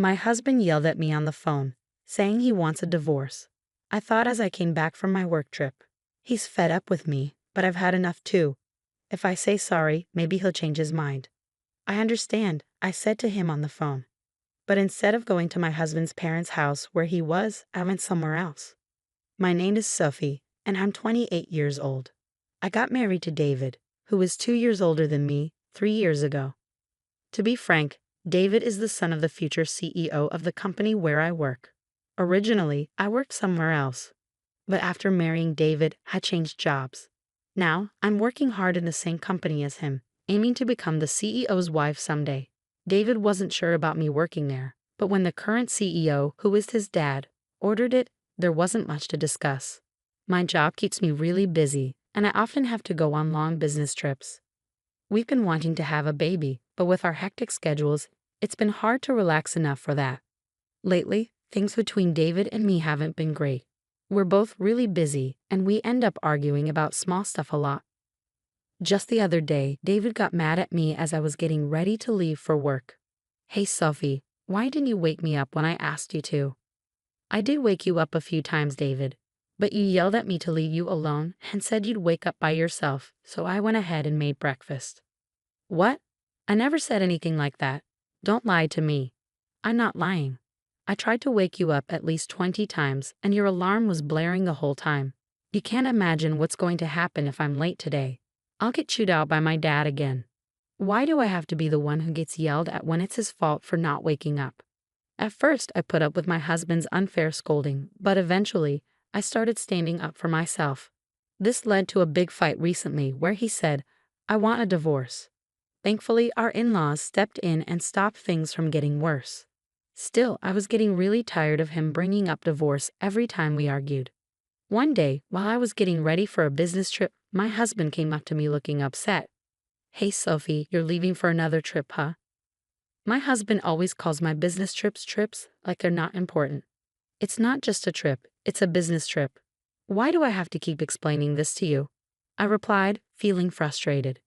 My husband yelled at me on the phone, saying he wants a divorce. I thought as I came back from my work trip. He's fed up with me, but I've had enough too. If I say sorry, maybe he'll change his mind. I understand, I said to him on the phone. But instead of going to my husband's parents' house where he was, I went somewhere else. My name is Sophie, and I'm 28 years old. I got married to David, who is 2 years older than me, 3 years ago. To be frank, David is the son of the future CEO of the company where I work. Originally, I worked somewhere else, but after marrying David, I changed jobs. Now, I'm working hard in the same company as him, aiming to become the CEO's wife someday. David wasn't sure about me working there, but when the current CEO, who is his dad, ordered it, there wasn't much to discuss. My job keeps me really busy, and I often have to go on long business trips. We've been wanting to have a baby, but with our hectic schedules, it's been hard to relax enough for that. Lately, things between David and me haven't been great. We're both really busy, and we end up arguing about small stuff a lot. Just the other day, David got mad at me as I was getting ready to leave for work. "Hey Sophie, why didn't you wake me up when I asked you to?" "I did wake you up a few times, David, but you yelled at me to leave you alone and said you'd wake up by yourself, so I went ahead and made breakfast." "What? I never said anything like that. Don't lie to me." "I'm not lying. I tried to wake you up at least 20 times, and your alarm was blaring the whole time. You can't imagine what's going to happen if I'm late today. I'll get chewed out by my dad again. Why do I have to be the one who gets yelled at when it's his fault for not waking up?" At first, I put up with my husband's unfair scolding, but eventually, I started standing up for myself. This led to a big fight recently where he said, "I want a divorce." Thankfully, our in-laws stepped in and stopped things from getting worse. Still, I was getting really tired of him bringing up divorce every time we argued. One day, while I was getting ready for a business trip, my husband came up to me looking upset. "Hey Sophie, you're leaving for another trip, huh?" My husband always calls my business trips like they're not important. It's not just a trip, it's a business trip. Why do I have to keep explaining this to you? I replied, feeling frustrated.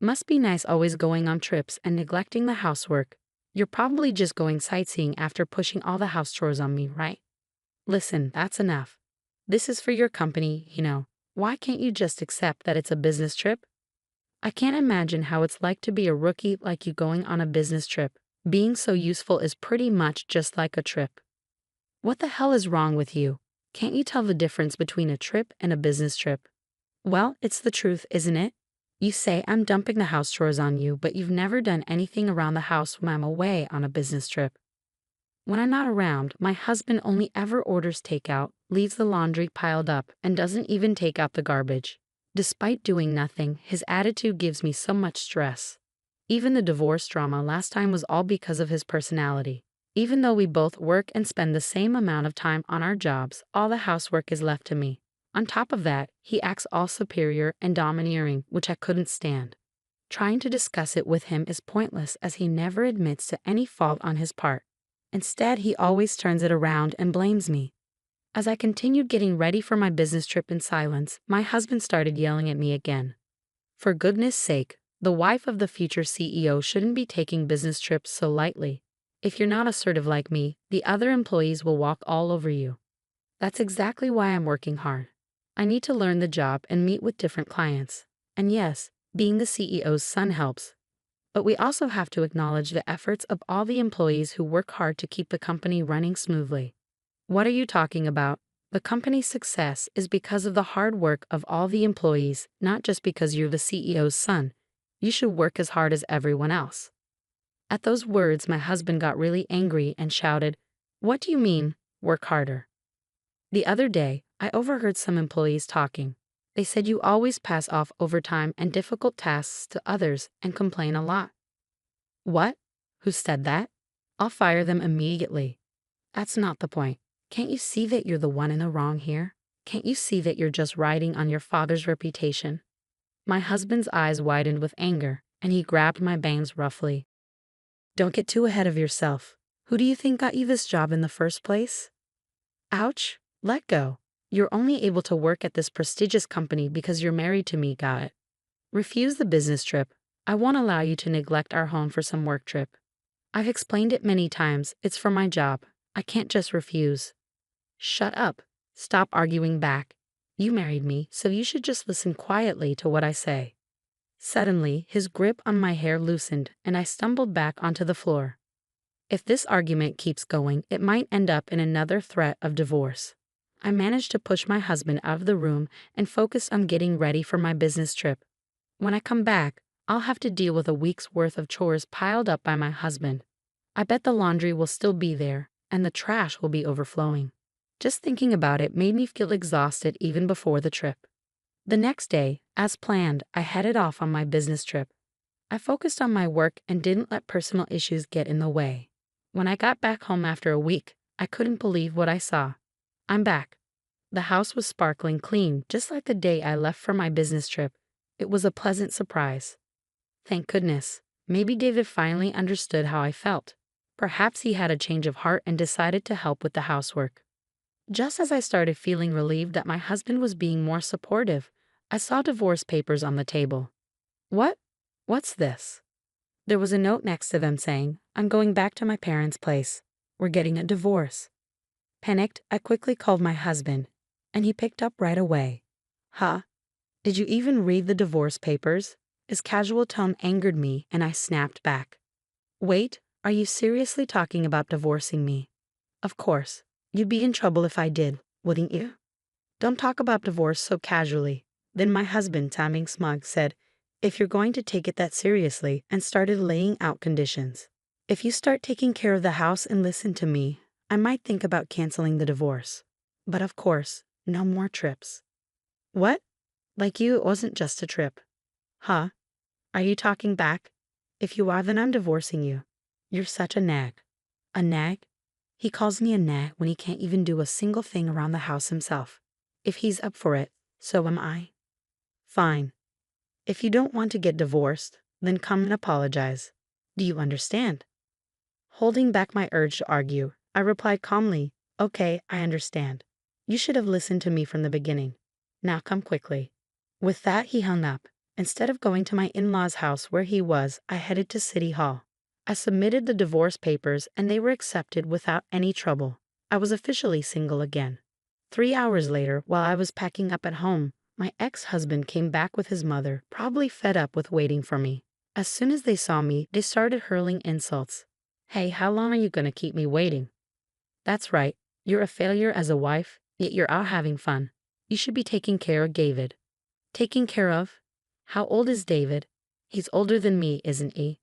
Must be nice always going on trips and neglecting the housework. You're probably just going sightseeing after pushing all the house chores on me, right? Listen, that's enough. This is for your company, you know. Why can't you just accept that it's a business trip? I can't imagine how it's like to be a rookie like you going on a business trip. Being so useful is pretty much just like a trip. What the hell is wrong with you? Can't you tell the difference between a trip and a business trip? Well, it's the truth, isn't it? You say I'm dumping the house chores on you, but you've never done anything around the house when I'm away on a business trip. When I'm not around, my husband only ever orders takeout, leaves the laundry piled up, and doesn't even take out the garbage. Despite doing nothing, his attitude gives me so much stress. Even the divorce drama last time was all because of his personality. Even though we both work and spend the same amount of time on our jobs, all the housework is left to me. On top of that, he acts all superior and domineering, which I couldn't stand. Trying to discuss it with him is pointless as he never admits to any fault on his part. Instead, he always turns it around and blames me. As I continued getting ready for my business trip in silence, my husband started yelling at me again. For goodness sake, the wife of the future CEO shouldn't be taking business trips so lightly. If you're not assertive like me, the other employees will walk all over you. That's exactly why I'm working hard. I need to learn the job and meet with different clients. And yes, being the CEO's son helps. But we also have to acknowledge the efforts of all the employees who work hard to keep the company running smoothly. What are you talking about? The company's success is because of the hard work of all the employees, not just because you're the CEO's son. You should work as hard as everyone else. At those words, my husband got really angry and shouted, "What do you mean, work harder?" The other day, I overheard some employees talking. They said you always pass off overtime and difficult tasks to others and complain a lot. What? Who said that? I'll fire them immediately. That's not the point. Can't you see that you're the one in the wrong here? Can't you see that you're just riding on your father's reputation? My husband's eyes widened with anger, and he grabbed my bangs roughly. Don't get too ahead of yourself. Who do you think got you this job in the first place? Ouch, let go. You're only able to work at this prestigious company because you're married to me, got it? Refuse the business trip. I won't allow you to neglect our home for some work trip. I've explained it many times. It's for my job. I can't just refuse. Shut up. Stop arguing back. You married me, so you should just listen quietly to what I say. Suddenly, his grip on my hair loosened, and I stumbled back onto the floor. If this argument keeps going, it might end up in another threat of divorce. I managed to push my husband out of the room and focused on getting ready for my business trip. When I come back, I'll have to deal with a week's worth of chores piled up by my husband. I bet the laundry will still be there, and the trash will be overflowing. Just thinking about it made me feel exhausted even before the trip. The next day, as planned, I headed off on my business trip. I focused on my work and didn't let personal issues get in the way. When I got back home after a week, I couldn't believe what I saw. I'm back. The house was sparkling clean, just like the day I left for my business trip. It was a pleasant surprise. Thank goodness. Maybe David finally understood how I felt. Perhaps he had a change of heart and decided to help with the housework. Just as I started feeling relieved that my husband was being more supportive, I saw divorce papers on the table. What's this? There was a note next to them saying, "I'm going back to my parents' place. We're getting a divorce." Panicked, I quickly called my husband, and he picked up right away. "Huh? Did you even read the divorce papers?" His casual tone angered me, and I snapped back. "Wait, are you seriously talking about divorcing me?" "Of course. You'd be in trouble if I did, wouldn't you?" "Don't talk about divorce so casually." Then my husband, sounding smug, said, "If you're going to take it that seriously," and started laying out conditions. "If you start taking care of the house and listen to me, I might think about canceling the divorce. But of course, no more trips." "What? Like you, it wasn't just a trip." "Huh? Are you talking back? If you are, then I'm divorcing you. You're such a nag." "A nag?" He calls me a nag when he can't even do a single thing around the house himself. If he's up for it, so am I. Fine. If you don't want to get divorced, then come and apologize. Do you understand? Holding back my urge to argue, I replied calmly, "Okay, I understand. You should have listened to me from the beginning. Now come quickly." With that, he hung up. Instead of going to my in-laws' house where he was, I headed to City Hall. I submitted the divorce papers and they were accepted without any trouble. I was officially single again. 3 hours later, while I was packing up at home, my ex-husband came back with his mother, probably fed up with waiting for me. As soon as they saw me, they started hurling insults. "Hey, how long are you going to keep me waiting? That's right, you're a failure as a wife, yet you're out having fun. You should be taking care of David." "Taking care of? How old is David? He's older than me, isn't he?"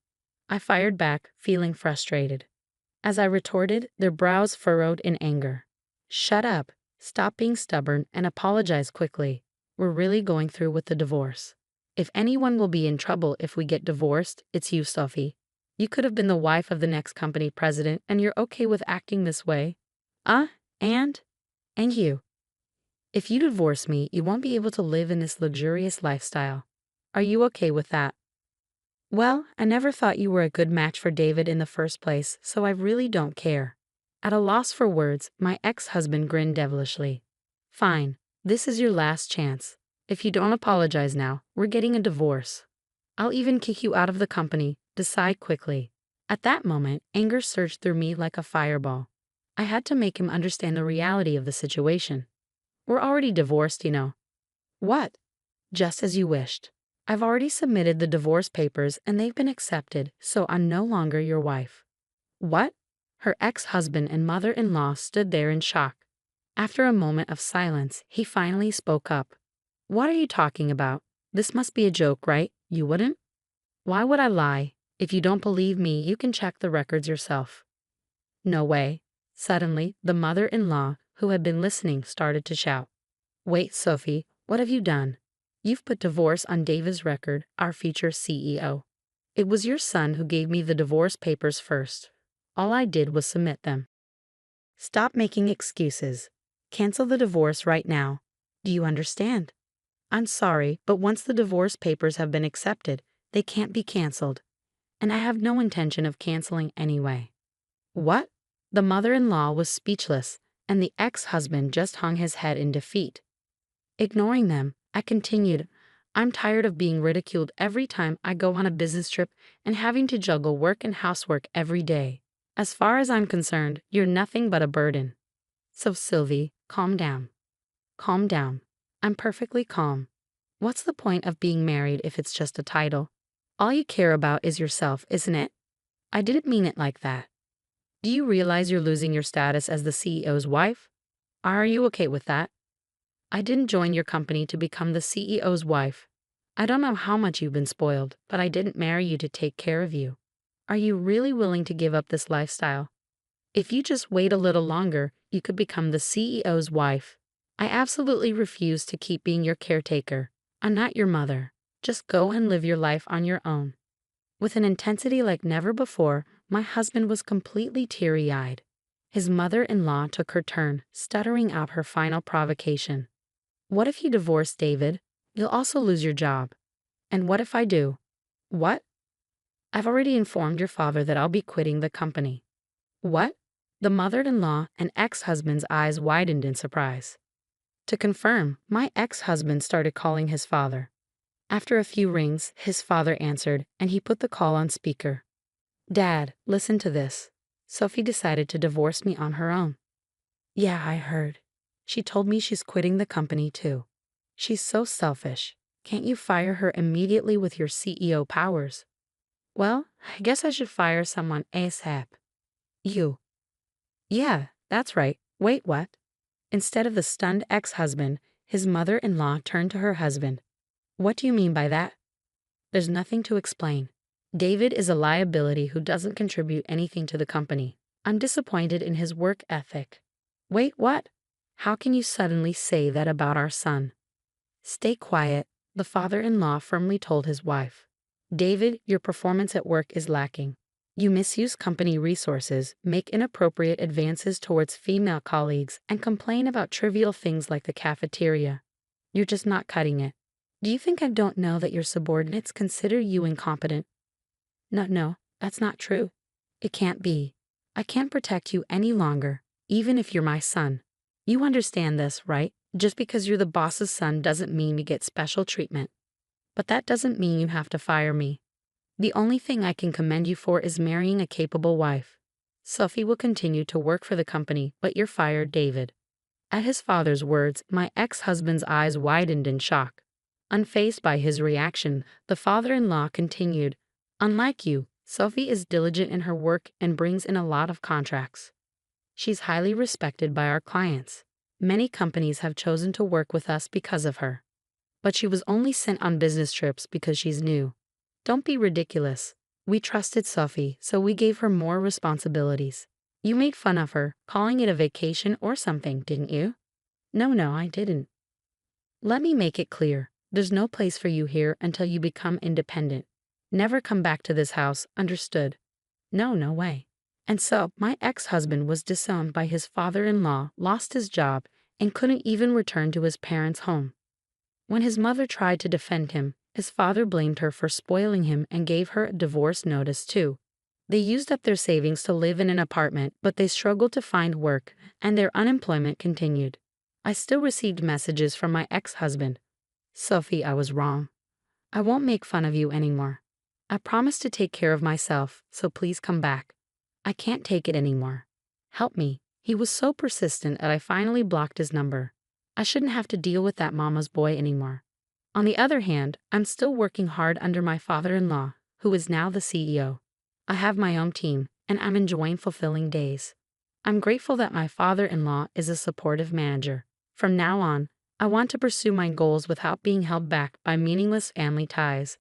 I fired back, feeling frustrated. As I retorted, their brows furrowed in anger. "Shut up, stop being stubborn, and apologize quickly. We're really going through with the divorce. If anyone will be in trouble if we get divorced, it's you, Sophie. You could have been the wife of the next company president, and you're okay with acting this way? And you. If you divorce me, you won't be able to live in this luxurious lifestyle. Are you okay with that?" "Well, I never thought you were a good match for David in the first place, so I really don't care." At a loss for words, my ex-husband grinned devilishly. "Fine, this is your last chance. If you don't apologize now, we're getting a divorce. I'll even kick you out of the company. Decide quickly." At that moment, anger surged through me like a fireball. I had to make him understand the reality of the situation. "We're already divorced, you know." "What?" "Just as you wished. I've already submitted the divorce papers and they've been accepted, so I'm no longer your wife." "What?" Her ex-husband and mother-in-law stood there in shock. After a moment of silence, he finally spoke up. "What are you talking about? This must be a joke, right? You wouldn't?" "Why would I lie? If you don't believe me, you can check the records yourself." "No way." Suddenly, the mother-in-law, who had been listening, started to shout. "Wait, Sophie, what have you done? You've put divorce on David's record, our future CEO. It was your son who gave me the divorce papers first. All I did was submit them. Stop making excuses. Cancel the divorce right now. Do you understand? I'm sorry, but once the divorce papers have been accepted, they can't be canceled. And I have no intention of canceling anyway." "What?" The mother-in-law was speechless, and the ex-husband just hung his head in defeat. Ignoring them, I continued, I'm tired of being ridiculed every time I go on a business trip and having to juggle work and housework every day. As far as I'm concerned, you're nothing but a burden. So Sylvie, calm down. Calm down. I'm perfectly calm. What's the point of being married if it's just a title? All you care about is yourself, isn't it? I didn't mean it like that. Do you realize you're losing your status as the CEO's wife? Are you okay with that? I didn't join your company to become the CEO's wife. I don't know how much you've been spoiled, but I didn't marry you to take care of you. Are you really willing to give up this lifestyle? If you just wait a little longer, you could become the CEO's wife. I absolutely refuse to keep being your caretaker. I'm not your mother. Just go and live your life on your own. With an intensity like never before, my husband was completely teary-eyed. His mother-in-law took her turn, stuttering out her final provocation. What if you divorce David? You'll also lose your job. And what if I do? What? I've already informed your father that I'll be quitting the company. What? The mother-in-law and ex-husband's eyes widened in surprise. To confirm, my ex-husband started calling his father. After a few rings, his father answered, and he put the call on speaker. Dad, listen to this. Sophie decided to divorce me on her own. Yeah, I heard. She told me she's quitting the company too. She's so selfish. Can't you fire her immediately with your CEO powers? Well, I guess I should fire someone ASAP. You. Yeah, that's right. Wait, what? Instead of the stunned ex-husband, his mother-in-law turned to her husband. What do you mean by that? There's nothing to explain. David is a liability who doesn't contribute anything to the company. I'm disappointed in his work ethic. Wait, what? How can you suddenly say that about our son? Stay quiet, the father-in-law firmly told his wife. David, your performance at work is lacking. You misuse company resources, make inappropriate advances towards female colleagues, and complain about trivial things like the cafeteria. You're just not cutting it. Do you think I don't know that your subordinates consider you incompetent? No, that's not true. It can't be. I can't protect you any longer, even if you're my son. You understand this, right? Just because you're the boss's son doesn't mean you get special treatment. But that doesn't mean you have to fire me. The only thing I can commend you for is marrying a capable wife. Sophie will continue to work for the company, but you're fired, David. At his father's words, my ex-husband's eyes widened in shock. Unfazed by his reaction, the father-in-law continued, Unlike you, Sophie is diligent in her work and brings in a lot of contracts. She's highly respected by our clients. Many companies have chosen to work with us because of her. But she was only sent on business trips because she's new. Don't be ridiculous. We trusted Sophie, so we gave her more responsibilities. You made fun of her, calling it a vacation or something, didn't you? No, I didn't. Let me make it clear. There's no place for you here until you become independent. Never come back to this house, understood? No way. And so, my ex-husband was disowned by his father-in-law, lost his job, and couldn't even return to his parents' home. When his mother tried to defend him, his father blamed her for spoiling him and gave her a divorce notice too. They used up their savings to live in an apartment, but they struggled to find work, and their unemployment continued. I still received messages from my ex-husband. Sophie, I was wrong. I won't make fun of you anymore. I promised to take care of myself, so please come back. I can't take it anymore. Help me. He was so persistent that I finally blocked his number. I shouldn't have to deal with that mama's boy anymore. On the other hand, I'm still working hard under my father-in-law, who is now the CEO. I have my own team, and I'm enjoying fulfilling days. I'm grateful that my father-in-law is a supportive manager. From now on, I want to pursue my goals without being held back by meaningless family ties.